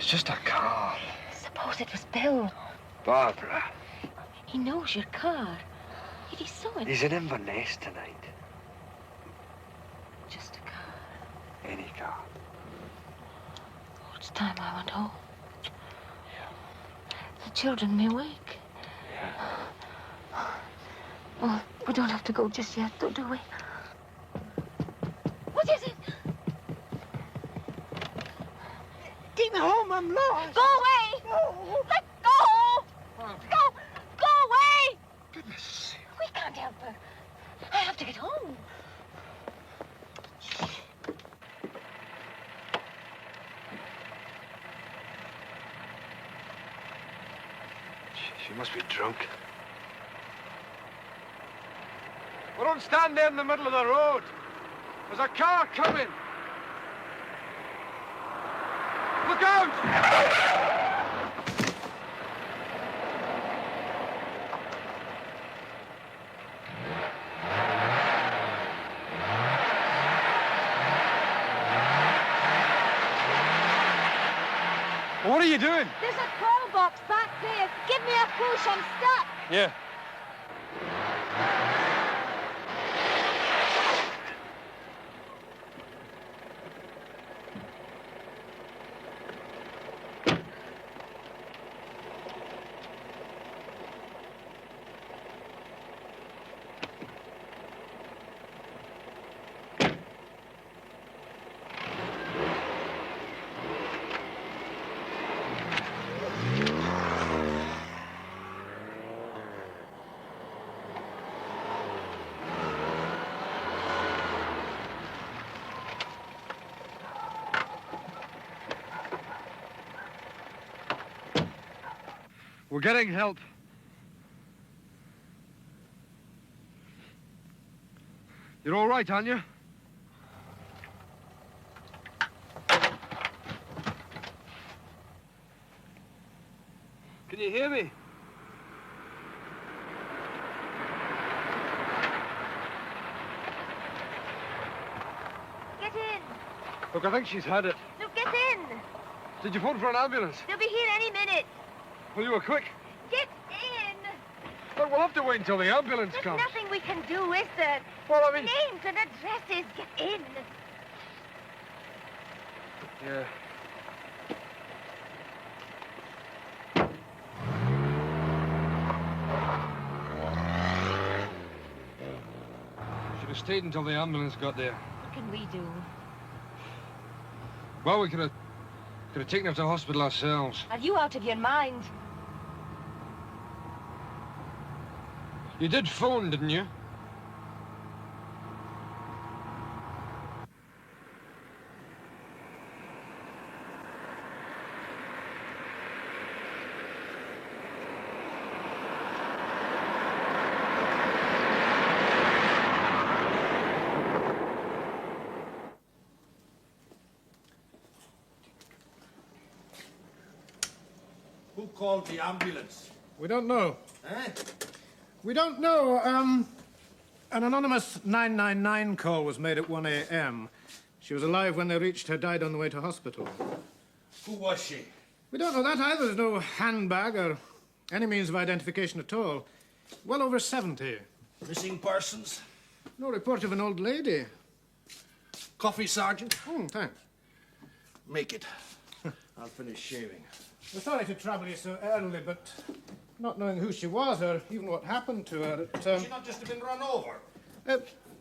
It's just a car. Suppose it was Bill. Barbara. He knows your car. If he saw it... He's in Inverness tonight. Just a car. Any car. Oh, it's time I went home. Yeah. The children may wake. Yeah. Well, we don't have to go just yet, though, do we? What is it? Take me home, I'm lost. Go away! No. Let go! Go away! Goodness sake. We can't help her. I have to get home. She must be drunk. Well, don't stand there in the middle of the road. There's a car coming. Look out! What are you doing? There's a call box back there. Give me a push. I'm stuck. Yeah. We're getting help. You're all right, aren't you? Can you hear me? Get in. Look, I think she's had it. No, get in. Did you phone for an ambulance? They'll be here any minute. Well, you were quick. Get in. Look, we'll have to wait until the ambulance There's comes. nothing we can do, is there? Well, I mean... Names and addresses. Get in. Yeah. Should have stayed until the ambulance got there. What can we do? Well, we could have taken her to hospital ourselves. Are you out of your mind? You did phone, didn't you? Who called the ambulance? We don't know. Eh? We don't know. An anonymous 999 call was made at 1 a.m. She was alive when they reached her, died on the way to hospital. Who was she? We don't know that either. There's no handbag or any means of identification at all. Well over 70. Missing persons? No report of an old lady. Coffee, Sergeant? Thanks. Make it. I'll finish shaving. We're sorry to trouble you so early, but not knowing who she was or even what happened to her, Did she not just have been run over?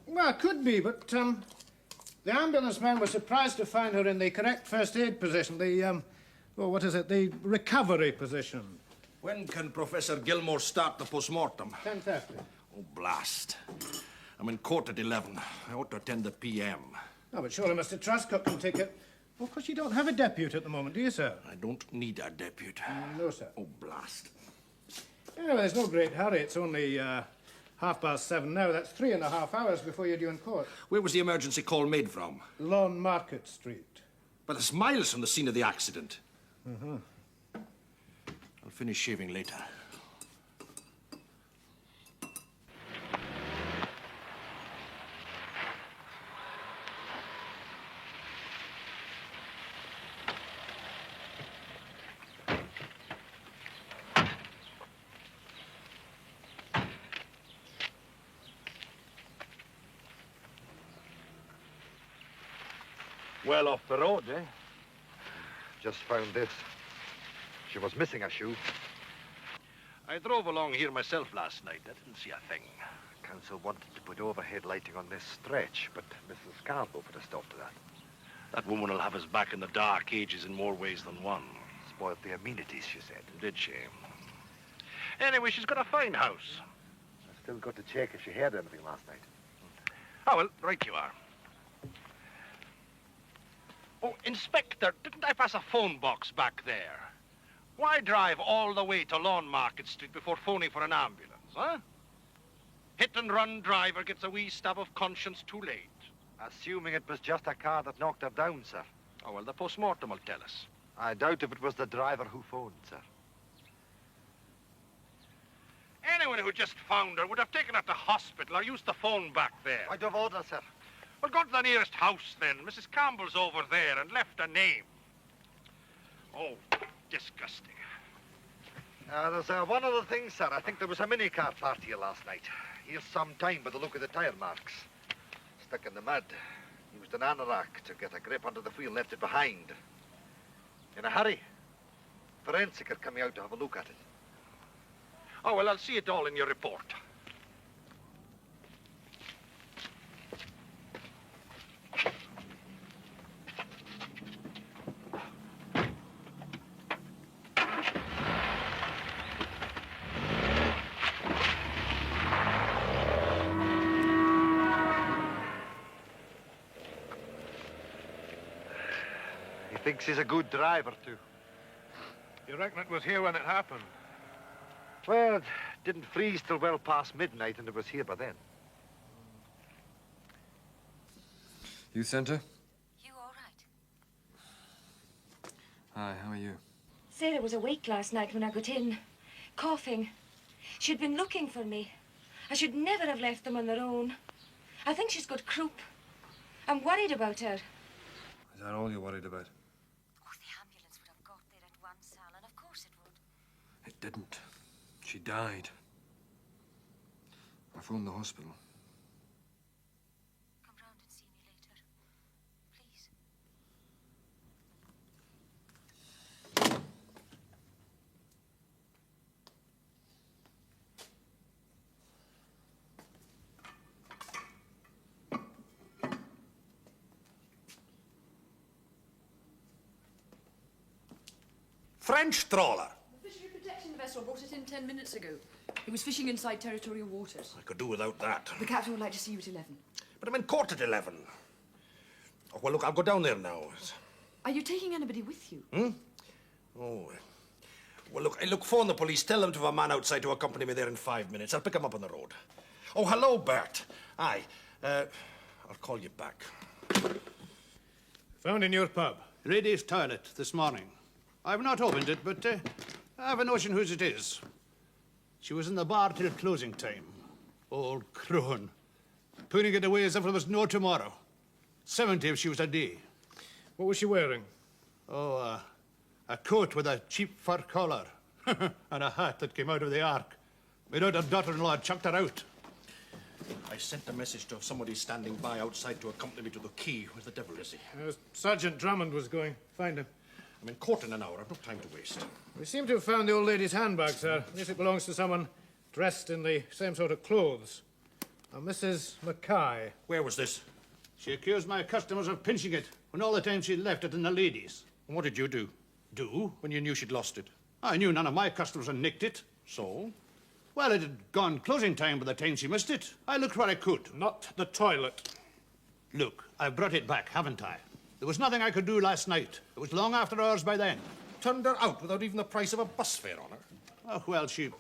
well, it could be, but the ambulance men were surprised to find her in the correct first aid position, the, the recovery position. When can Professor Gilmore start the post-mortem? 10:30. Oh, blast. I'm in court at 11. I ought to attend the PM. Oh, but surely Mr. Truscott can take it. Of course, you don't have a depute at the moment, do you, sir? I don't need a deputy. No, sir. Oh, blast. Anyway, there's no great hurry. It's only 7:30 now. That's 3.5 hours before you're due in court. Where was the emergency call made from? Lawn Market Street. But it's miles from the scene of the accident. I'll finish shaving later. Well off the road, eh? Just found this. She was missing a shoe. I drove along here myself last night. I didn't see a thing. Council wanted to put overhead lighting on this stretch, but Mrs. Campbell put a stop to that. That woman will have us back in the dark ages in more ways than one. Spoiled the amenities, she said. Did she? Anyway, she's got a fine house. I still got to check if she heard anything last night. Oh, well, right you are. Oh, Inspector, didn't I pass a phone box back there? Why drive all the way to Lawn Market Street before phoning for an ambulance, huh? Hit-and-run driver gets a wee stab of conscience too late. Assuming it was just a car that knocked her down, sir. Oh, well, the post-mortem will tell us. I doubt if it was the driver who phoned, sir. Anyone who just found her would have taken her to hospital or used the phone back there. I'd have ordered, sir. Well, go to the nearest house, then. Mrs. Campbell's over there and left a name. Oh, disgusting. There's one other thing, sir. I think there was a minicar party here last night. Here's some time by the look of the tire marks. Stuck in the mud. Used an anorak to get a grip under the wheel, left it behind. In a hurry. Forensic are coming out to have a look at it. Oh, well, I'll see it all in your report. He thinks he's a good driver, too. You reckon it was here when it happened? Well, it didn't freeze till well past midnight, and it was here by then. Youth Centre? You all right? Hi, how are you? Sarah was awake last night when I got in, coughing. She'd been looking for me. I should never have left them on their own. I think she's got croup. I'm worried about her. Is that all you're worried about? Oh, the ambulance would have got there at once, Alan. Of course it would. It didn't. She died. I phoned the hospital. Come round and see me later. Please. French trawler. The fishery protection vessel brought it in 10 minutes ago. It was fishing inside territorial waters. I could do without that. The captain would like to see you at 11. But I'm in court at 11. Oh, well, look, I'll go down there now. Are you taking anybody with you? Oh, well, look, phone the police. Tell them to have a man outside to accompany me there in 5 minutes. I'll pick him up on the road. Oh, hello, Bert. Aye. I'll call you back. Found in your pub. Ladies' toilet this morning. I've not opened it, but I have a notion whose it is. She was in the bar till closing time. Old crone. Putting it away as if there was no tomorrow. 70 if she was a day. What was she wearing? Oh, a coat with a cheap fur collar. And a hat that came out of the ark. My daughter-in-law had chucked her out. I sent a message to somebody standing by outside to accompany me to the quay. Where the devil is he? Sergeant Drummond was going. Find him. I'm in court in an hour. I've no time to waste. We seem to have found the old lady's handbag, sir. At least it belongs to someone dressed in the same sort of clothes. A Mrs. Mackay. Where was this? She accused my customers of pinching it when all the time she'd left it in the ladies. And what did you do? Do? When you knew she'd lost it? I knew none of my customers had nicked it. So? Well, it had gone closing time by the time she missed it. I looked where I could. Not the toilet. Look, I've brought it back, haven't I? There was nothing I could do last night. It was long after hours by then. Turned her out without even the price of a bus fare on her? Oh, well, she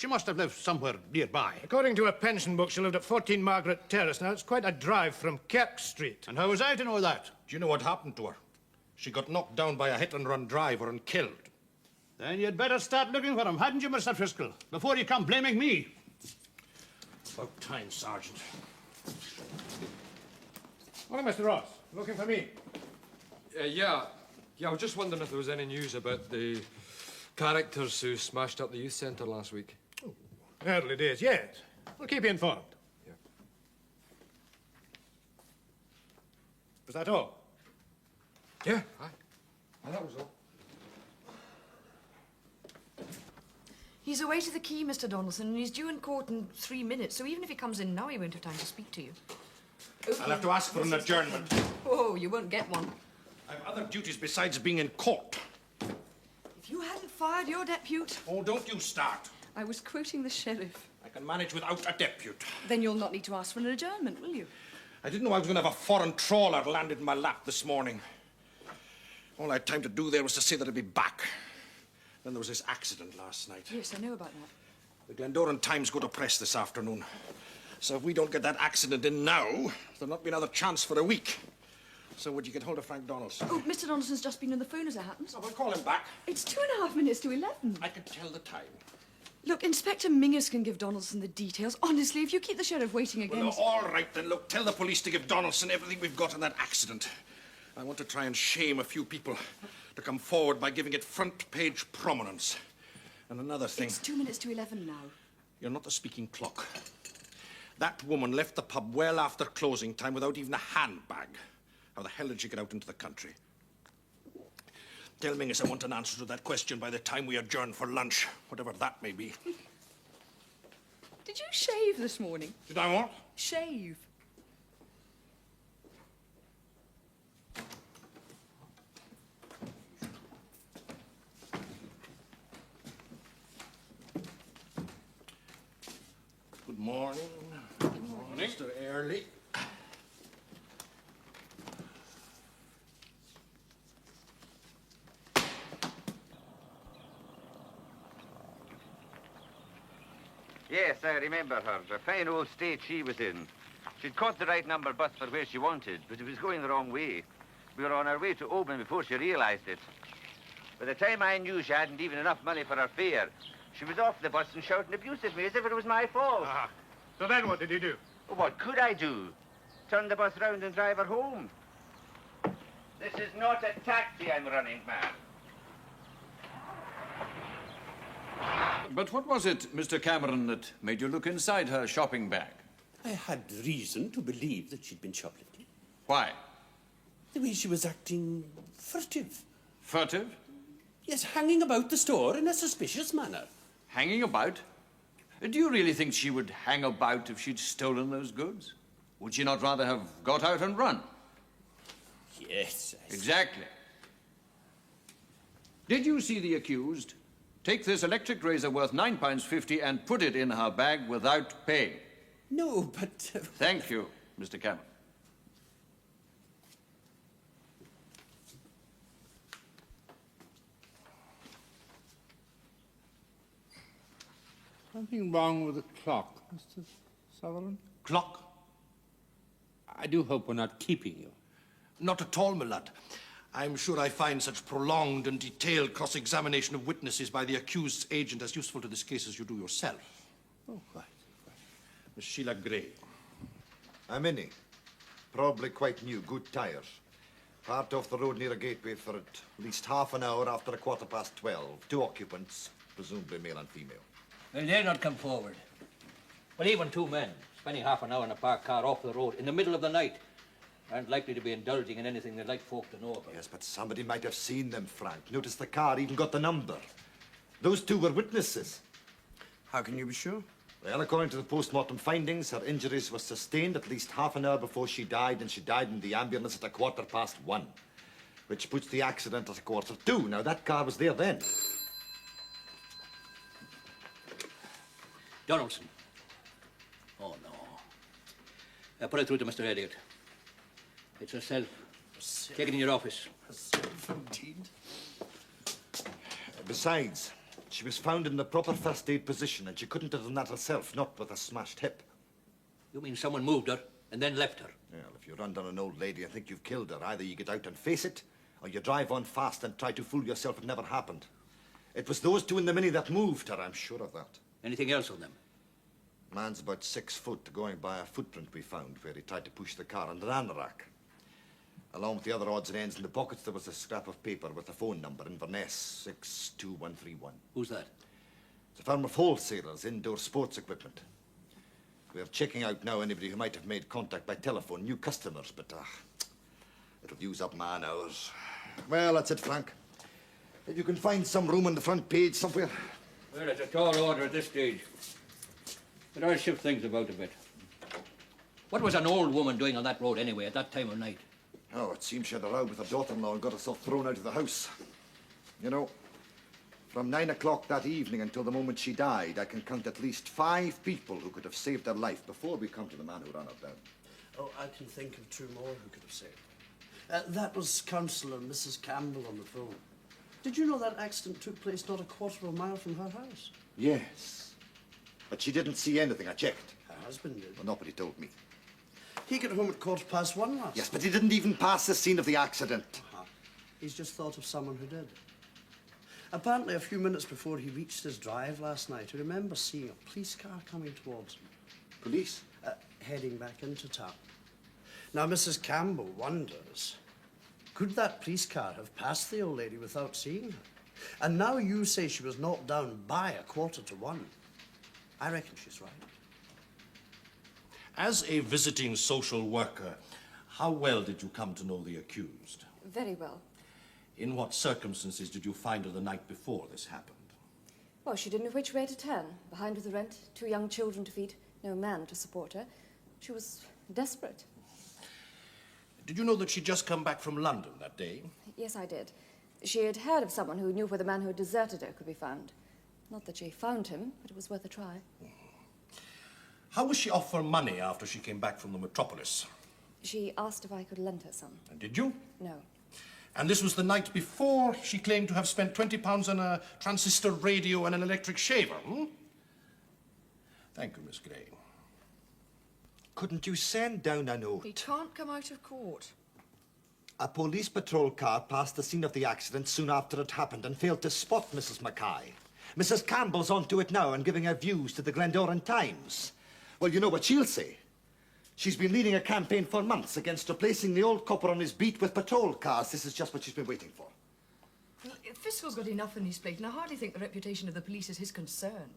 must have lived somewhere nearby. According to her pension book, she lived at 14 Margaret Terrace. Now, it's quite a drive from Kirk Street. And how was I to know that? Do you know what happened to her? She got knocked down by a hit-and-run driver and killed. Then you'd better start looking for him, hadn't you, Mr. Fiscal? Before you come blaming me. About time, Sergeant. Morning, Mr. Ross. Looking for me? Yeah, I was just wondering if there was any news about the characters who smashed up the youth centre last week. Oh, early days yet. We'll keep you informed. Yeah. Was that all? Yeah, aye. That was all. He's away to the quay, Mr. Donaldson, and he's due in court in 3 minutes, so even if he comes in now, he won't have time to speak to you. Okay. I'll have to ask for an adjournment. Oh, you won't get one. I've other duties besides being in court. If you hadn't fired your depute... Oh, don't you start. I was quoting the sheriff. I can manage without a depute. Then you'll not need to ask for an adjournment, will you? I didn't know I was going to have a foreign trawler landed in my lap this morning. All I had time to do there was to say that I'd be back. Then there was this accident last night. Yes, I know about that. The Glendoran Times go to press this afternoon. So if we don't get that accident in now, there'll not be another chance for a week. So would you get hold of Frank Donaldson? Oh, Mr. Donaldson's just been on the phone as it happens. Oh, we'll call him back. It's 2.5 minutes to 11. I can tell the time. Look, Inspector Mingus can give Donaldson the details. Honestly, if you keep the sheriff waiting again... Well, no, all right then. Look, tell the police to give Donaldson everything we've got on that accident. I want to try and shame a few people to come forward by giving it front-page prominence. And another thing... It's 2 minutes to 11 now. You're not the speaking clock. That woman left the pub well after closing time without even a handbag. How the hell did she get out into the country? Tell Mingus I want an answer to that question by the time we adjourn for lunch, whatever that may be. Did you shave this morning? Did I what? Shave. Good morning. Good morning. Mr. Early. Yes, I remember her. A fine old state she was in. She'd caught the right number bus for where she wanted, but it was going the wrong way. We were on our way to Oban before she realized it. By the time I knew she hadn't even enough money for her fare, she was off the bus and shouting abuse at me as if it was my fault. So then what did you do? Well, what could I do? Turn the bus round and drive her home. This is not a taxi I'm running, ma'am. But what was it, Mr. Cameron, that made you look inside her shopping bag? I had reason to believe that she'd been shoplifting. Why? The way she was acting furtive. Furtive? Yes, hanging about the store in a suspicious manner. Hanging about? Do you really think she would hang about if she'd stolen those goods? Would she not rather have got out and run? Yes, Exactly. Did you see the accused take this electric razor worth £9.50 and put it in her bag without paying? No, but... Thank you, Mr. Cameron. Something wrong with the clock, Mr. Sutherland? Clock? I do hope we're not keeping you. Not at all, my lad. I'm sure I find such prolonged and detailed cross-examination of witnesses by the accused's agent as useful to this case as you do yourself. Oh, right. Miss Sheila Gray. A Mini. Probably quite new, good tyres. Parked off the road near a gateway for at least half an hour after 12:15. 2 occupants, presumably male and female. Well, they'll not come forward. But even 2 men spending half an hour in a parked car off the road in the middle of the night aren't likely to be indulging in anything they'd like folk to know about. Yes, but somebody might have seen them, Frank. Notice the car even got the number. Those 2 were witnesses. How can you be sure? Well, according to the post-mortem findings, her injuries were sustained at least half an hour before she died, and she died in the ambulance at 1:15, which puts the accident at 1:45. Now, that car was there then. Donaldson. Oh, no. Put it through to Mr. Elliot. It's herself. Take it in your office. Herself, indeed. Besides, she was found in the proper first aid position, and she couldn't have done that herself, not with a smashed hip. You mean someone moved her and then left her? Well, if you run down an old lady and think you've killed her, either you get out and face it, or you drive on fast and try to fool yourself it never happened. It was those 2 in the Mini that moved her, I'm sure of that. Anything else on them? Man's about 6 foot, going by a footprint we found where he tried to push the car under an anorak. Along with the other odds and ends in the pockets, there was a scrap of paper with a phone number, Inverness 62131. Who's that? It's a firm of wholesalers, indoor sports equipment. We're checking out now anybody who might have made contact by telephone, new customers, but It'll use up man hours. Well, that's it, Frank. If you can find some room on the front page somewhere. Well, it's a tall order at this stage. But I'll shift things about a bit. What was an old woman doing on that road anyway at that time of night? Oh, it seems she had a row with her daughter-in-law and got herself thrown out of the house. You know, from 9 o'clock that evening until the moment she died, I can count at least 5 people who could have saved her life before we come to the man who ran her down. Oh, I can think of 2 more who could have saved her. That was Councillor Mrs. Campbell on the phone. Did you know that accident took place not a quarter of a mile from her house? Yes. But she didn't see anything. I checked. Her husband did. Well, nobody told me. He got home at 1:15 last Yes, but he didn't even pass the scene of the accident. He's just thought of someone who did. Apparently, a few minutes before he reached his drive last night, he remembers seeing a police car coming towards him. Police? Heading back into town. Now, Mrs. Campbell wonders, could that police car have passed the old lady without seeing her? And now you say she was knocked down by 1:45. I reckon she's right. As a visiting social worker, how well did you come to know the accused? Very well. In what circumstances did you find her the night before this happened? Well, she didn't know which way to turn. Behind with the rent, 2 young children to feed, no man to support her. She was desperate. Did you know that she'd just come back from London that day? Yes, I did. She had heard of someone who knew where the man who had deserted her could be found. Not that she found him, but it was worth a try. How was she off for money after she came back from the metropolis? She asked if I could lend her some. And did you? No. And this was the night before she claimed to have spent £20 on a transistor radio and an electric shaver, hmm? Thank you, Miss Gray. Couldn't you send down a note? He can't come out of court. A police patrol car passed the scene of the accident soon after it happened and failed to spot Mrs. Mackay. Mrs. Campbell's onto it now and giving her views to the Glendoran Times. Well, you know what she'll say. She's been leading a campaign for months against replacing the old copper on his beat with patrol cars. This is just what she's been waiting for. Well, Fiscal's got enough on his plate, and I hardly think the reputation of the police is his concern.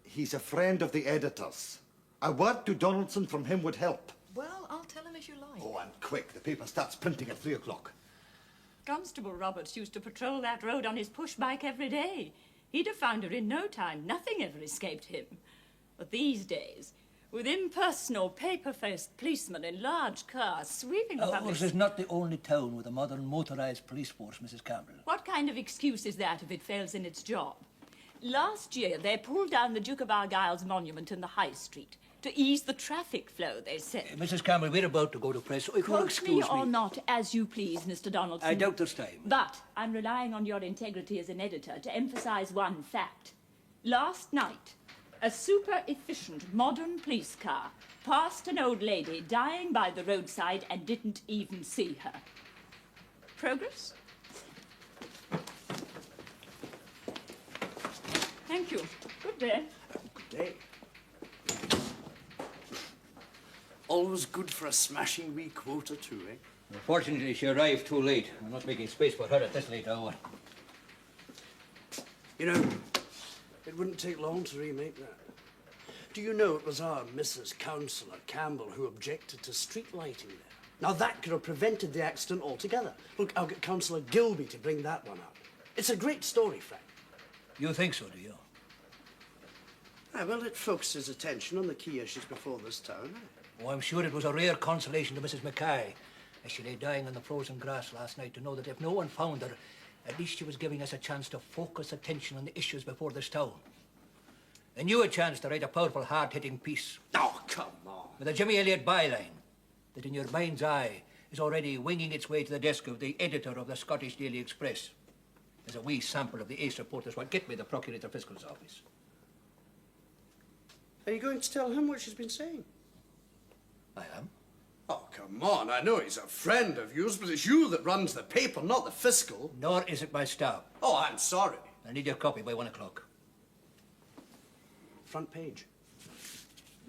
He's a friend of the editor's. A word to Donaldson from him would help. Well, I'll tell him if you like. Oh, and quick. The paper starts printing at 3 o'clock. Constable Roberts used to patrol that road on his push bike every day. He'd have found her in no time. Nothing ever escaped him. But these days, with impersonal, paper-faced policemen in large cars sweeping the public... This is not the only town with a modern motorised police force, Mrs. Campbell. What kind of excuse is that if it fails in its job? Last year, they pulled down the Duke of Argyle's monument in the High Street to ease the traffic flow, they said. Mrs. Campbell, we're about to go to press, so if you'll excuse me... Quote me or not, as you please, Mr. Donaldson. I doubt this time. But I'm relying on your integrity as an editor to emphasise one fact. Last night, a super-efficient modern police car passed an old lady dying by the roadside and didn't even see her. Progress? Thank you. Good day. Good day. Always good for a smashing wee quote or two, eh? Unfortunately, she arrived too late. I'm not making space for her at this late hour. You know, it wouldn't take long to remake that. Do you know it was our Mrs. Councillor Campbell who objected to street lighting there? Now, that could have prevented the accident altogether. Look, I'll get Councillor Gilby to bring that one up. It's a great story, Frank. You think so, do you? Well, it focuses attention on the key issues before this town. Oh, I'm sure it was a rare consolation to Mrs. Mackay as she lay dying on the frozen grass last night to know that if no one found her, at least she was giving us a chance to focus attention on the issues before this town. And you a chance to write a powerful, hard-hitting piece. Oh, come on. With a Jimmy Elliot byline that in your mind's eye is already winging its way to the desk of the editor of the Scottish Daily Express. There's a wee sample of the ace report as well. Get me the Procurator Fiscal's office. Are you going to tell him what she's been saying? I am. Oh, come on. I know he's a friend of yours, but it's you that runs the paper, not the fiscal. Nor is it my staff. Oh, I'm sorry. I need your copy by 1 o'clock. Front page.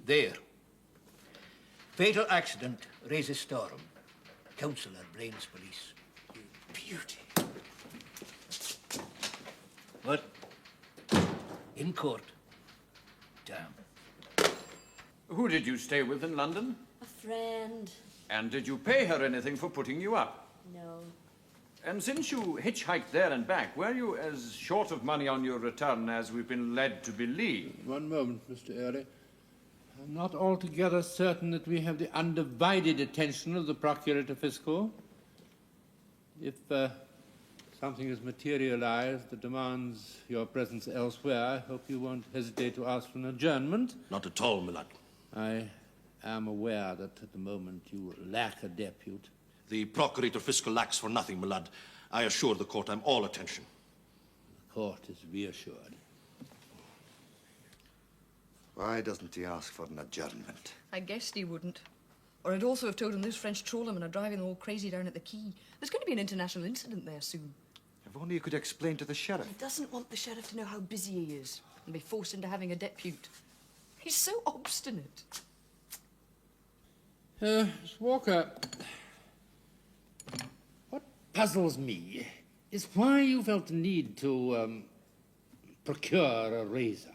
There. Fatal accident raises storm. Councillor blames police. You beauty. What? In court. Damn. Who did you stay with in London? A friend. And did you pay her anything for putting you up? No. And since you hitchhiked there and back, were you as short of money on your return as we've been led to believe? One moment, Mr. Airy. I'm not altogether certain that we have the undivided attention of the Procurator Fiscal. If something has materialized that demands your presence elsewhere, I hope you won't hesitate to ask for an adjournment. Not at all, my lad. I am aware that at the moment you lack a depute. The Procurator Fiscal lacks for nothing, my lad. I assure the court I'm all attention. The court is reassured. Why doesn't he ask for an adjournment? I guessed he wouldn't. Or I'd also have told him those French trawlermen are driving them all crazy down at the quay. There's going to be an international incident there soon. If only you could explain to the sheriff. He doesn't want the sheriff to know how busy he is and be forced into having a depute. He's so obstinate. Miss Walker, what puzzles me is why you felt the need to procure a razor.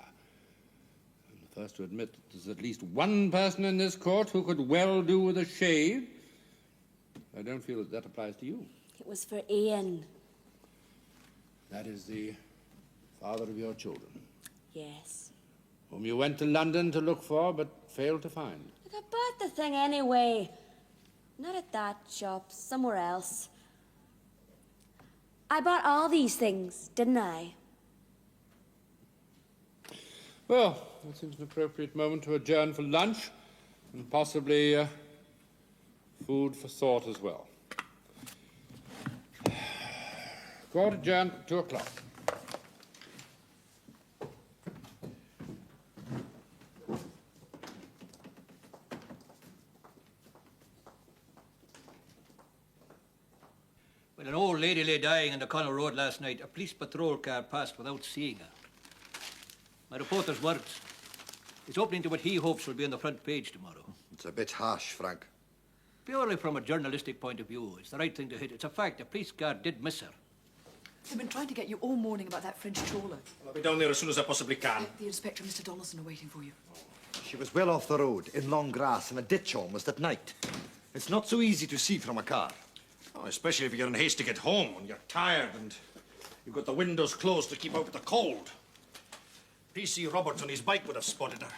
I'm the first to admit that there's at least one person in this court who could well do with a shave. I don't feel that applies to you. It was for Iain. That is the father of your children. Yes. Whom you went to London to look for, but failed to find. Look, I bought the thing anyway. Not at that shop, somewhere else. I bought all these things, didn't I? Well, that seems an appropriate moment to adjourn for lunch, and possibly food for thought as well. Court adjourned at 2 o'clock. When an old lady lay dying on the Connell Road last night, a police patrol car passed without seeing her. My reporter's words. It's opening to what he hopes will be on the front page tomorrow. It's a bit harsh, Frank. Purely from a journalistic point of view, it's the right thing to hit. It's a fact. The police car did miss her. They've been trying to get you all morning about that French trawler. I'll be down there as soon as I possibly can. The inspector and Mr. Donaldson are waiting for you. She was well off the road, in long grass, in a ditch almost at night. It's not so easy to see from a car. Oh, especially if you're in haste to get home and you're tired and you've got the windows closed to keep out the cold. P.C. Roberts on his bike would have spotted her.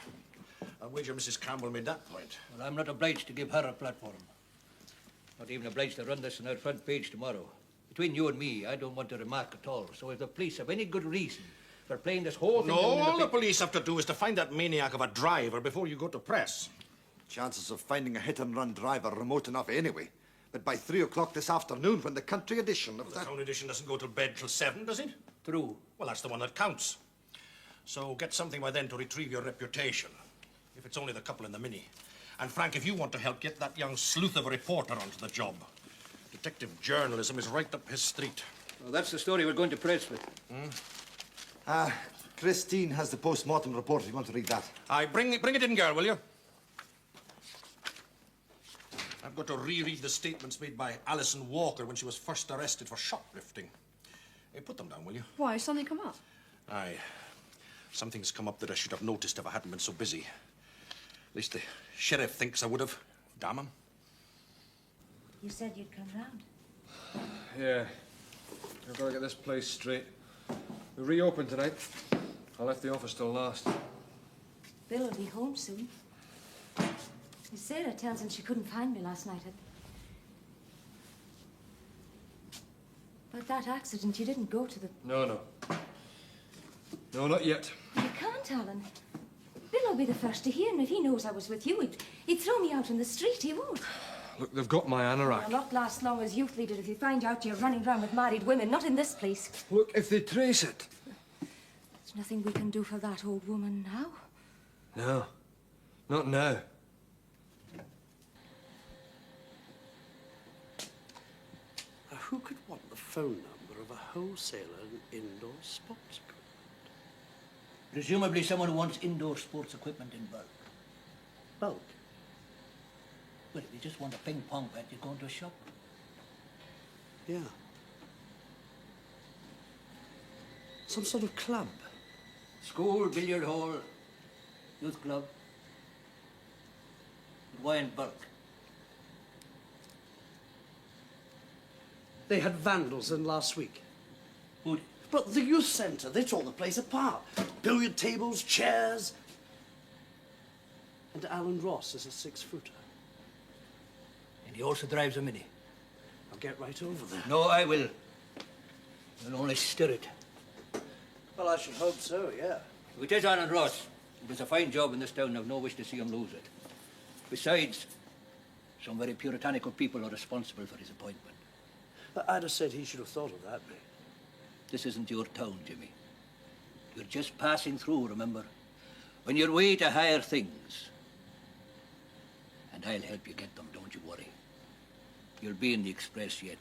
I'll wager Mrs. Campbell made that point. Well, I'm not obliged to give her a platform. Not even obliged to run this on our front page tomorrow. Between you and me, I don't want to remark at all. So if the police have any good reason for playing this whole thing... No, all the police have to do is to find that maniac of a driver before you go to press. Chances of finding a hit-and-run driver are remote enough anyway. But by 3 o'clock this afternoon, when the country edition of The town edition doesn't go to bed till 7, does it? True. Well, that's the one that counts. So get something by then to retrieve your reputation. If it's only the couple in the Mini. And Frank, if you want to help, get that young sleuth of a reporter onto the job. Detective journalism is right up his street. Well, that's the story we're going to press with. Christine has the post-mortem report if you want to read that. Aye, bring it in, girl, will you? I've got to reread the statements made by Alison Walker when she was first arrested for shoplifting. Hey, put them down, will you? Why? Something come up? Aye. Something's come up that I should have noticed if I hadn't been so busy. At least the sheriff thinks I would have. Damn him. You said you'd come round. Yeah. I've got to get this place straight. We reopened tonight. I left the office till last. Bill will be home soon. Miss Sarah tells him she couldn't find me last night. About that accident, you didn't go to the... No. No, not yet. You can't, Alan. Bill will be the first to hear, and if he knows I was with you, he'd throw me out in the street. He won't. Look, they've got my anorak. You'll not last long as youth leader if you find out you're running around with married women. Not in this place. Look, if they trace it... There's nothing we can do for that old woman now. No. Not now. Now, who could want the phone number of a wholesaler in indoor sports equipment? Presumably someone who wants indoor sports equipment in bulk. Bulk? Well, if you just want a ping-pong bat, you go into a shop. Yeah. Some sort of club? School, billiard hall, youth club. Why in bulk? They had vandals in last week. Who? But the youth centre, they tore the place apart. Billiard tables, chairs. And Alan Ross is a 6-footer. And he also drives a Mini. I'll get right over there. No, I will. I'll only stir it. Well, I should hope so, yeah. If it is Alan Ross, it was a fine job in this town. I've no wish to see him lose it. Besides, some very puritanical people are responsible for his appointment. But I'd have said he should have thought of that, mate. This isn't your town, Jimmy. You're just passing through, remember? On your way to higher things. And I'll help you get them, don't you worry. You'll be in the express yet.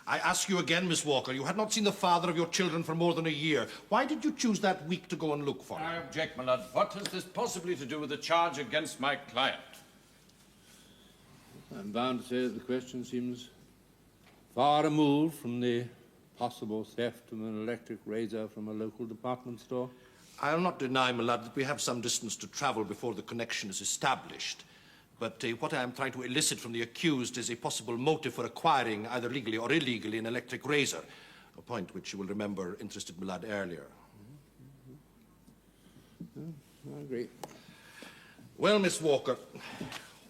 I ask you again, Miss Walker, you had not seen the father of your children for more than a year. Why did you choose that week to go and look for him? I object, my lord. What has this possibly to do with the charge against my client? I'm bound to say that the question seems far removed from the possible theft of an electric razor from a local department store. I'll not deny, my lord, that we have some distance to travel before the connection is established. But what I am trying to elicit from the accused is a possible motive for acquiring, either legally or illegally, an electric razor, a point which you will remember interested my lord earlier. I agree. Well, Miss Walker,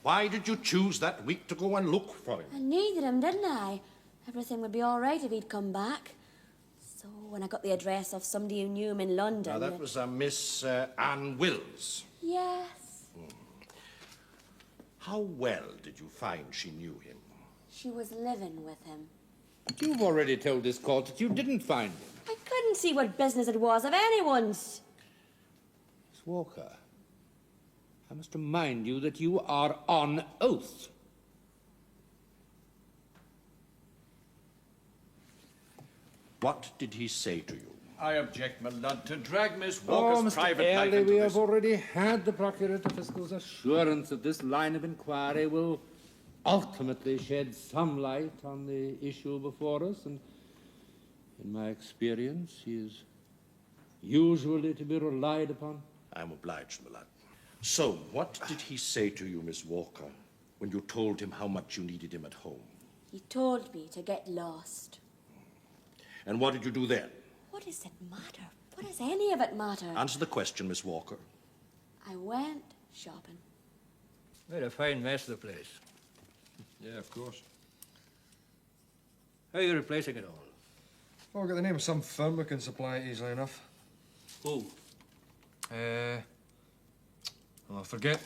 why did you choose that week to go and look for him? I needed him, didn't I? Everything would be all right if he'd come back. So when I got the address of somebody who knew him in London... Now, that was Miss Anne Wills. Yes. How well did you find she knew him? She was living with him. You've already told this court that you didn't find him. I couldn't see what business it was of anyone's. Miss Walker, I must remind you that you are on oath. What did he say to you? I object, my lord, to drag Miss Oh, Walker's Mr. private life Early, into we this. have already had the Procurator Fiscal's assurance that this line of inquiry will ultimately shed some light on the issue before us, and in my experience, he is usually to be relied upon. I'm obliged, my lord. So, what did he say to you, Miss Walker, when you told him how much you needed him at home? He told me to get lost. And what did you do then? What does it matter? What does any of it matter? Answer the question, Miss Walker. I went shopping. Made a fine mess of the place. Yeah, of course. How are you replacing it all? Oh, I've got the name of some firm who can supply it easily enough. Who? I forget.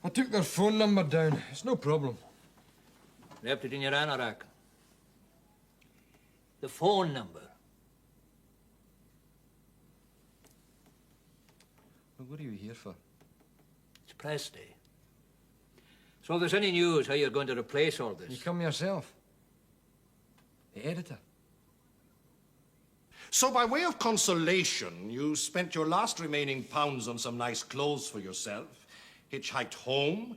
I took their phone number down. It's no problem. Left it in your anorak. The phone number. Well, what are you here for? It's press day. So if there's any news how you're going to replace all this... You come yourself. The editor. So, by way of consolation, you spent your last remaining pounds on some nice clothes for yourself, hitchhiked home,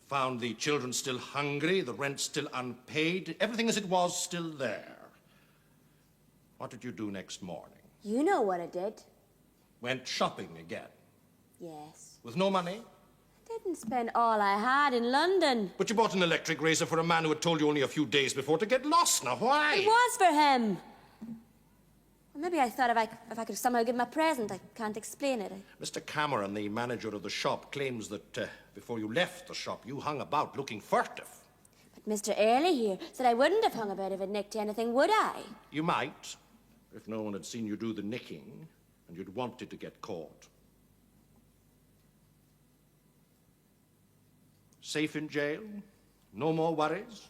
found the children still hungry, the rent still unpaid, everything as it was still there. What did you do next morning? You know what I did. Went shopping again. Yes. With no money? Didn't spend all I had in London. But you bought an electric razor for a man who had told you only a few days before to get lost. Now, why? It was for him. Well, maybe I thought if I could somehow give him a present. I can't explain it. Mr. Cameron, the manager of the shop, claims that before you left the shop, you hung about looking furtive. But Mr. Early here said I wouldn't have hung about if it nicked anything, would I? You might, if no one had seen you do the nicking and you'd wanted to get caught. Safe in jail? No more worries?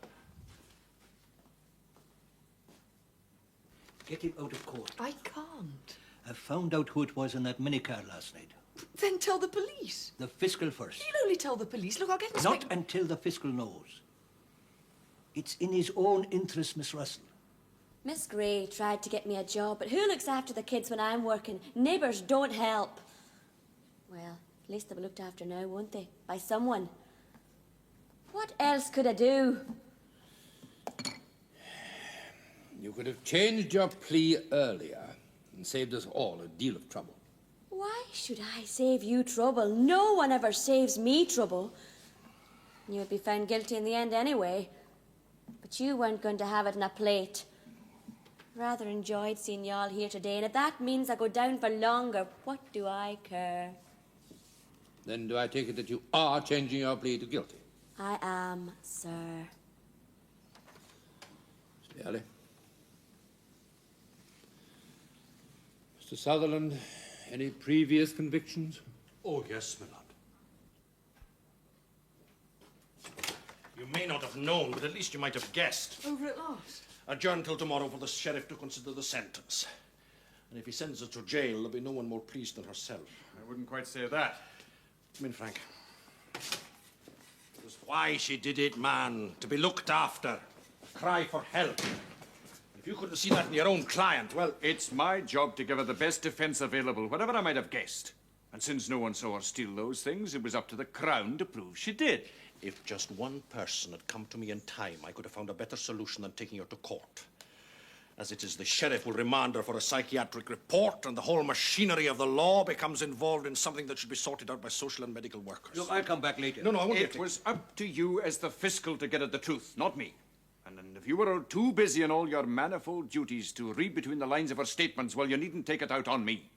Get him out of court. I can't. I found out who it was in that minicar last night. Then tell the police. The fiscal first. He'll only tell the police. Look, I'll get Not until the fiscal knows. It's in his own interest, Miss Russell. Miss Gray tried to get me a job, but who looks after the kids when I'm working? Neighbours don't help. Well, at least they'll be looked after now, won't they? By someone. What else could I do? You could have changed your plea earlier and saved us all a deal of trouble. Why should I save you trouble? No one ever saves me trouble. You would be found guilty in the end anyway. But you weren't going to have it in a plate. Rather enjoyed seeing you all here today, and if that means I go down for longer, what do I care? Then do I take it that you are changing your plea to guilty? I am, sir. Mr. Alley. Mr. Sutherland, any previous convictions? Oh, yes, my lord. You may not have known, but at least you might have guessed. Over at last? Adjourn till tomorrow for the sheriff to consider the sentence. And if he sends us to jail, there'll be no one more pleased than herself. I wouldn't quite say that. Come in, Frank. It was why she did it, man. To be looked after. Cry for help. If you couldn't see that in your own client, well... It's my job to give her the best defense available, whatever I might have guessed. And since no one saw her steal those things, it was up to the Crown to prove she did. If just one person had come to me in time, I could have found a better solution than taking her to court. As it is, the sheriff will remand her for a psychiatric report, and the whole machinery of the law becomes involved in something that should be sorted out by social and medical workers. Look, I'll come back later. No, I won't. It was up to you as the fiscal to get at the truth, not me. And if you were too busy in all your manifold duties to read between the lines of her statements, well, you needn't take it out on me.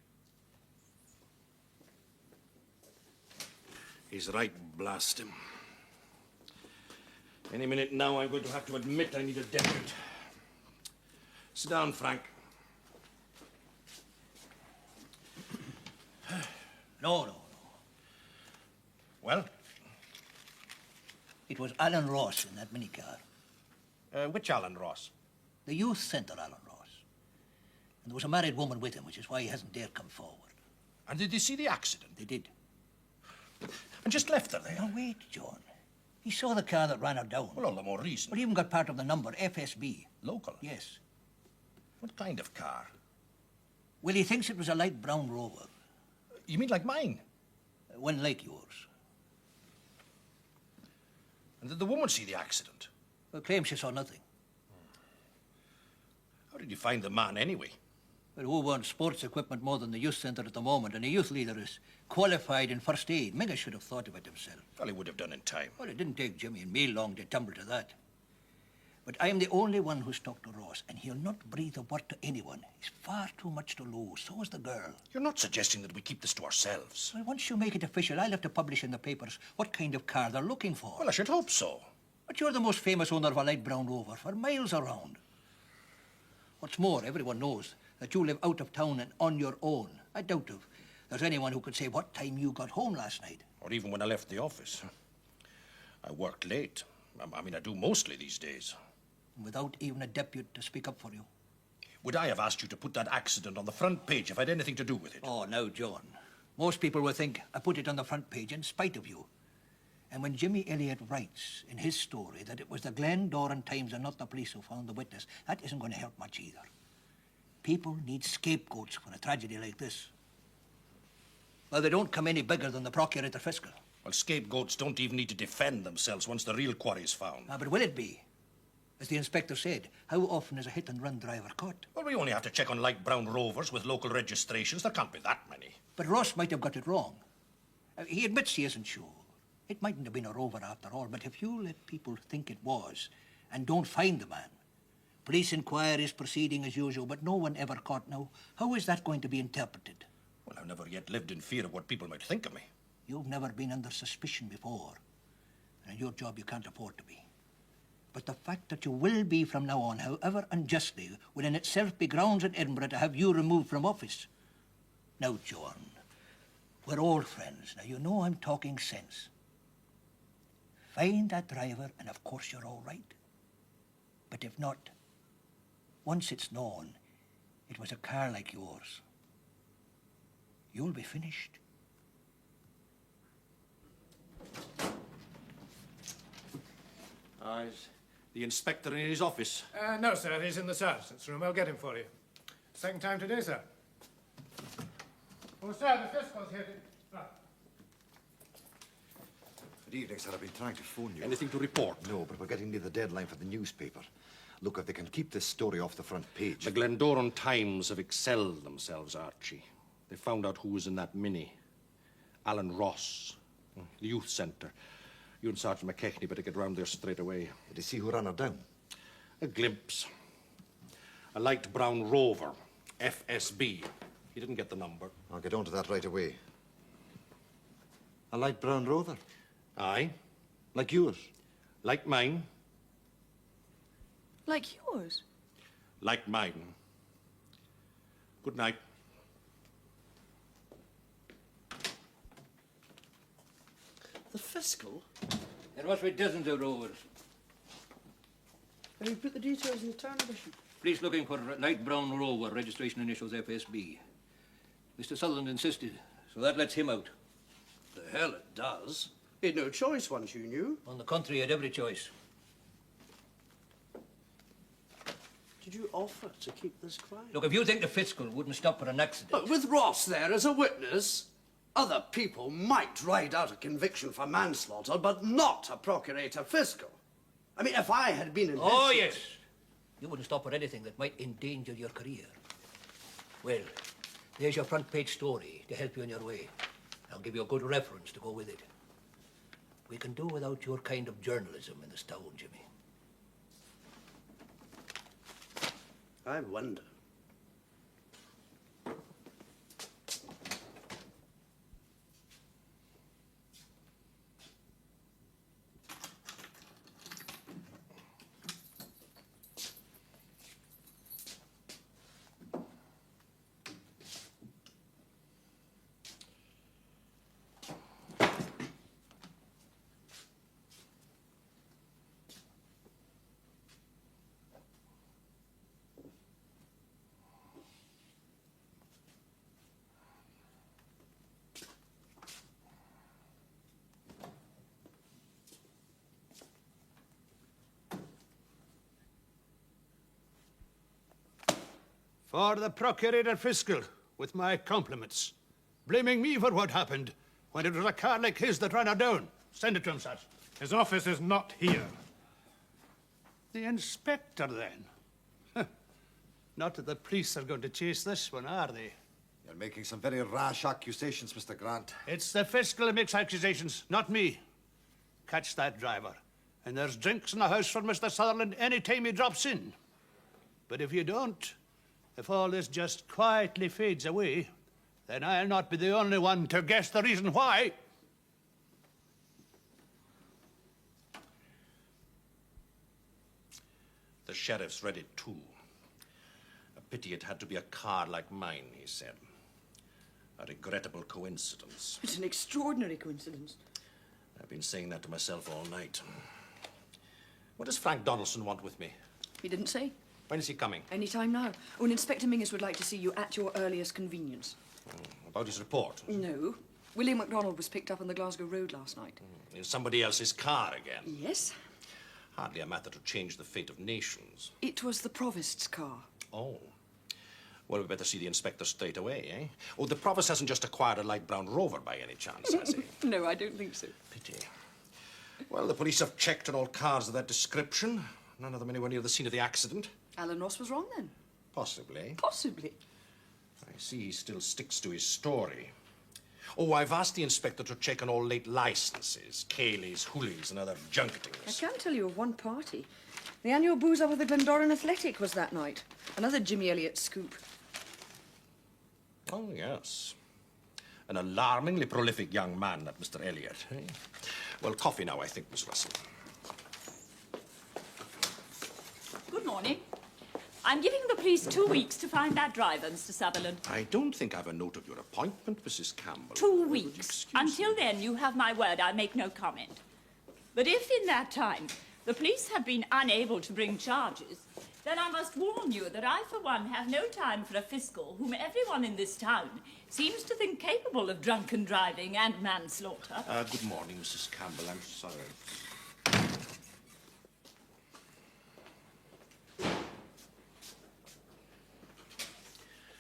He's right, blast him. Any minute now, I'm going to have to admit I need a deputy. Sit down, Frank. No. Well? It was Alan Ross in that minicar. Which Alan Ross? The youth centre Alan Ross. And there was a married woman with him, which is why he hasn't dared come forward. And did they see the accident? They did. And just left her there? Now, wait, John. He saw the car that ran her down. Well, all the more reason. But he even got part of the number, FSB. Local? Yes. What kind of car? Well, he thinks it was a light brown Rover. You mean like mine? One like yours. And did the woman see the accident? Well, claims she saw nothing. How did you find the man, anyway? Well, who wants sports equipment more than the youth centre at the moment? And a youth leader is qualified in first aid. Mega should have thought of it himself. Well, he would have done in time. Well, it didn't take Jimmy and me long to tumble to that. But I am the only one who's talked to Ross, and he'll not breathe a word to anyone. He's far too much to lose. So is the girl. You're not suggesting that we keep this to ourselves. Well, once you make it official, I'll have to publish in the papers what kind of car they're looking for. Well, I should hope so. But you're the most famous owner of a light brown Rover for miles around. What's more, everyone knows that you live out of town and on your own. I doubt if there's anyone who could say what time you got home last night. Or even when I left the office. I worked late. I mean, I do mostly these days. Without even a deputy to speak up for you. Would I have asked you to put that accident on the front page if I'd anything to do with it? Oh, now, John. Most people will think I put it on the front page in spite of you. And when Jimmy Elliott writes in his story that it was the Glendoran Times and not the police who found the witness, that isn't going to help much either. People need scapegoats for a tragedy like this. Well, they don't come any bigger than the procurator fiscal. Well, scapegoats don't even need to defend themselves once the real quarry is found. But will it be? As the inspector said, how often is a hit-and-run driver caught? Well, we only have to check on light brown Rovers with local registrations. There can't be that many. But Ross might have got it wrong. He admits he isn't sure. It mightn't have been a Rover after all, but if you let people think it was and don't find the man, police inquiries proceeding as usual, but no one ever caught now, how is that going to be interpreted? Well, I've never yet lived in fear of what people might think of me. You've never been under suspicion before, and your job you can't afford to be. But the fact that you will be from now on, however unjustly, will in itself be grounds in Edinburgh to have you removed from office. Now, John, we're old friends. Now, you know I'm talking sense. Find that driver, and of course you're all right. But if not, once it's known it was a car like yours, you'll be finished. Is the inspector in his office? No, sir. He's in the sergeant's room. I'll get him for you. Second time today, sir. Oh, sir, the fiscal's here. Good evening, sir. I've been trying to phone you. Anything to report? No, but we're getting near the deadline for the newspaper. Look, if they can keep this story off the front page... The Glendoran Times have excelled themselves, Archie. They found out who was in that Mini. Alan Ross, the youth centre. You and Sergeant McKechnie better get round there straight away. Did you see who ran her down? A glimpse. A light brown Rover, FSB. He didn't get the number. I'll get on to that right away. A light brown Rover? Aye. Like yours? Like mine. Like yours? Like mine. Good night. The fiscal? There must be dozens of Rovers. Have you put the details in the town edition? Police looking for a light brown Rover, registration initials FSB. Mr. Sutherland insisted, so that lets him out. The hell it does. He had no choice once you knew. On the contrary, he had every choice. Did you offer to keep this quiet? Look, if you think the fiscal wouldn't stop for an accident... But with Ross there as a witness, other people might ride out a conviction for manslaughter, but not a procurator fiscal. I mean, if I had been in Oh, his... yes. You wouldn't stop for anything that might endanger your career. Well, there's your front page story to help you on your way. I'll give you a good reference to go with it. We can do without your kind of journalism in this town, Jimmy. I wonder. For the Procurator Fiscal, with my compliments. Blaming me for what happened, when it was a car like his that ran her down. Send it to him, sir. His office is not here. The inspector, then? Not that the police are going to chase this one, are they? You're making some very rash accusations, Mr. Grant. It's the Fiscal who makes accusations, not me. Catch that driver. And there's drinks in the house for Mr. Sutherland any time he drops in. But if you don't, if all this just quietly fades away, then I'll not be the only one to guess the reason why. The sheriff's read it too. A pity it had to be a car like mine, he said. A regrettable coincidence. It's an extraordinary coincidence. I've been saying that to myself all night. What does Frank Donaldson want with me? He didn't say. When is he coming? Any time now. Oh, and Inspector Mingus would like to see you at your earliest convenience. About his report? No. William MacDonald was picked up on the Glasgow Road last night. In somebody else's car again? Yes. Hardly a matter to change the fate of nations. It was the Provost's car. Oh. Well, we better see the inspector straight away, eh? Oh, the Provost hasn't just acquired a light brown Rover by any chance, has he? No, I don't think so. Pity. Well, the police have checked on all cars of that description. None of them anywhere near the scene of the accident. Alan Ross was wrong then. Possibly. Possibly. I see he still sticks to his story. Oh, I've asked the inspector to check on all late licenses, Cayleys, Hoolies, and other junketings. I can tell you of one party. The annual booze-up of the Glendoran Athletic was that night. Another Jimmy Elliott scoop. Oh, yes. An alarmingly prolific young man, that Mr. Elliott. Eh? Well, coffee now, I think, Miss Russell. Good morning. I'm giving the police 2 weeks to find that driver, Mr. Sutherland. I don't think I've a note of your appointment, Mrs. Campbell. 2 weeks. Until then, you have my word, I'll make no comment. But if in that time the police have been unable to bring charges, then I must warn you that I, for one, have no time for a fiscal whom everyone in this town seems to think capable of drunken driving and manslaughter. Good morning, Mrs. Campbell. I'm sorry.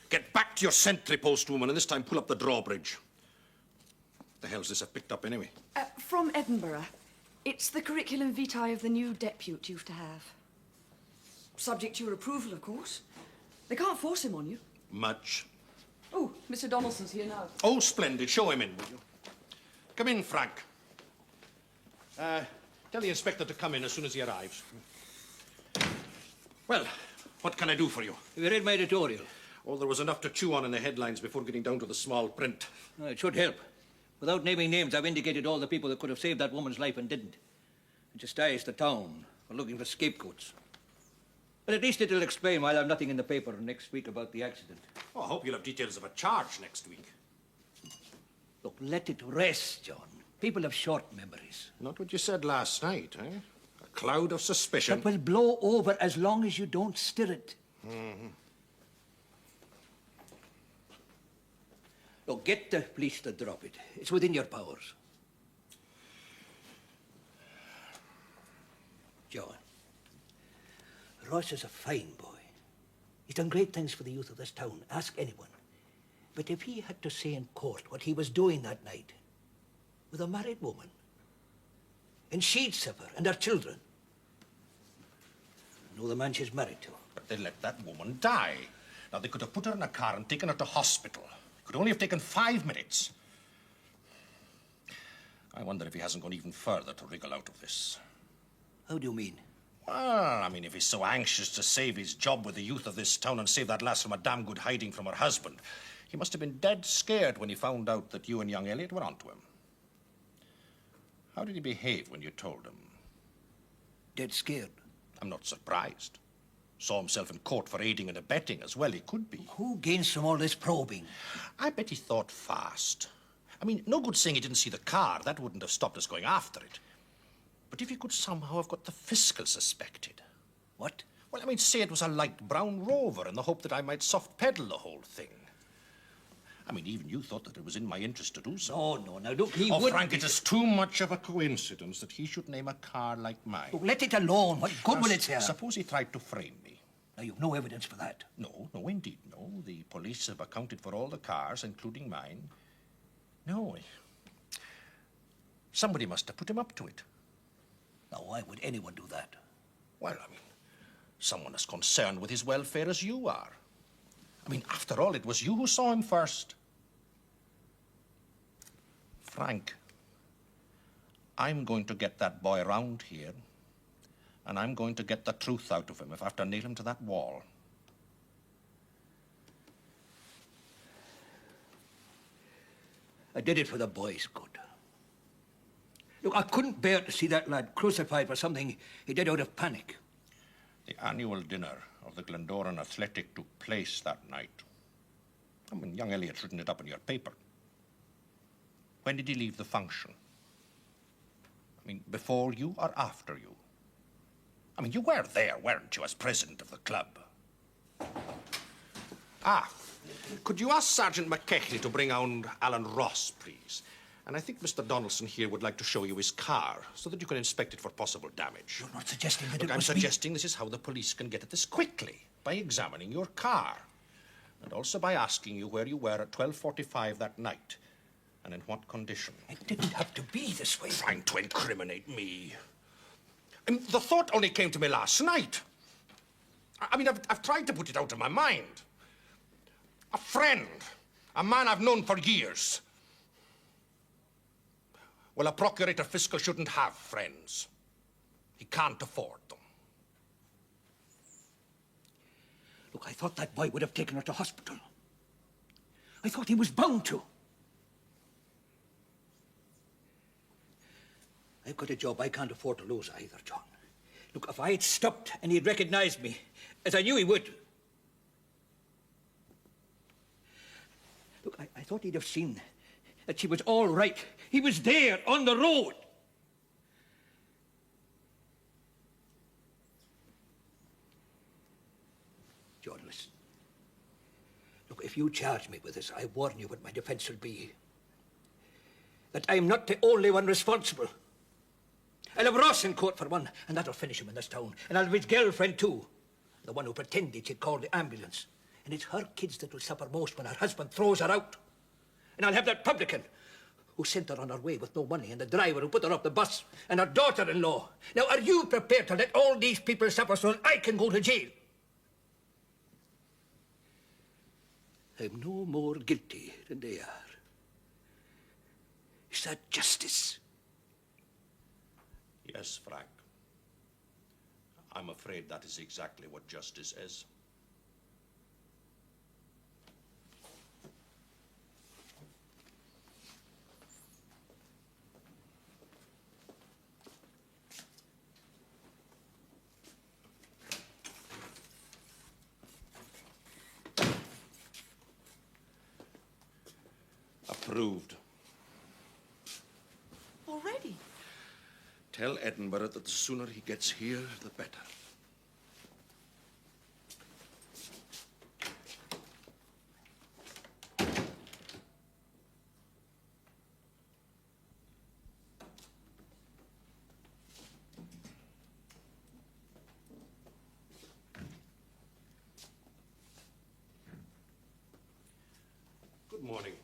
Get back to your sentry post, woman, and this time pull up the drawbridge. What the hell's this I've picked up, anyway? From Edinburgh. It's the curriculum vitae of the new depute you've to have. Subject to your approval, of course. They can't force him on you. Much. Oh, Mr. Donaldson's here now. Oh, splendid. Show him in, will you? Come in, Frank. Tell the inspector to come in as soon as he arrives. Well, what can I do for you? Have you read my editorial? Oh, there was enough to chew on in the headlines before getting down to the small print. Oh, it should help. Without naming names, I've indicated all the people that could have saved that woman's life and didn't. And chastised the town for looking for scapegoats. But at least it'll explain why I'll have nothing in the paper next week about the accident. Oh, I hope you'll have details of a charge next week. Look, let it rest, John. People have short memories. Not what you said last night, eh? A cloud of suspicion. That will blow over as long as you don't stir it. Mm-hmm. Look, get the police to drop it. It's within your powers. John, Ross is a fine boy. He's done great things for the youth of this town. Ask anyone. But if he had to say in court what he was doing that night with a married woman, and she'd suffer, and her children, I know the man she's married to. But they let that woman die. Now, they could have put her in a car and taken her to hospital. It could only have taken 5 minutes. I wonder if he hasn't gone even further to wriggle out of this. How do you mean? Well, I mean, if he's so anxious to save his job with the youth of this town and save that lass from a damn good hiding from her husband, he must have been dead scared when he found out that you and young Elliot were onto him. How did he behave when you told him? Dead scared. I'm not surprised. Saw himself in court for aiding and abetting as well. He could be. Who gains from all this probing? I bet he thought fast. I mean, no good saying he didn't see the car. That wouldn't have stopped us going after it. But if he could somehow have got the fiscal suspected. What? Well, I mean, say it was a light brown Rover in the hope that I might soft pedal the whole thing. I mean, even you thought that it was in my interest to do so. No, now look, he would... would... Frank, it is too much of a coincidence that he should name a car like mine. Look, let it alone. What good will it say? Suppose he tried to frame me. Now, you've no evidence for that. No, indeed, no. The police have accounted for all the cars, including mine. No. Somebody must have put him up to it. Now, why would anyone do that? Well, I mean, someone as concerned with his welfare as you are. I mean, after all, it was you who saw him first. Frank, I'm going to get that boy round here, and I'm going to get the truth out of him if I have to nail him to that wall. I did it for the boy's good. Look, I couldn't bear to see that lad crucified for something he did out of panic. The annual dinner of the Glendoran Athletic took place that night. I mean, young Elliot's written it up in your paper. When did he leave the function? I mean, before you or after you? I mean, you were there, weren't you, as president of the club? Could you ask Sergeant McKechnie to bring on Alan Ross, please? And I think Mr. Donaldson here would like to show you his car so that you can inspect it for possible damage. You're not suggesting that Look, it I'm was suggesting this is how the police can get at this quickly, by examining your car. And also by asking you where you were at 12:45 that night, and in what condition. It didn't have to be this way. Trying to incriminate me. I mean, the thought only came to me last night. I mean, I've tried to put it out of my mind. A friend, a man I've known for years. Well, a procurator fiscal shouldn't have friends. He can't afford them. Look, I thought that boy would have taken her to hospital. I thought he was bound to. I've got a job I can't afford to lose either, John. Look, if I had stopped and he'd recognized me, as I knew he would... Look, I thought he'd have seen that she was all right. He was there, on the road. John, listen. Look, if you charge me with this, I warn you what my defense will be. That I'm not the only one responsible. I'll have Ross in court for one, and that'll finish him in this town. And I'll have his girlfriend, too. The one who pretended she'd called the ambulance. And it's her kids that will suffer most when her husband throws her out. And I'll have that publican who sent her on her way with no money, and the driver who put her off the bus, and her daughter-in-law. Now, are you prepared to let all these people suffer so that I can go to jail? I'm no more guilty than they are. Is that justice? Yes, Frank. I'm afraid that is exactly what justice is. Approved. Already? Tell Edinburgh that the sooner he gets here, the better. Good morning.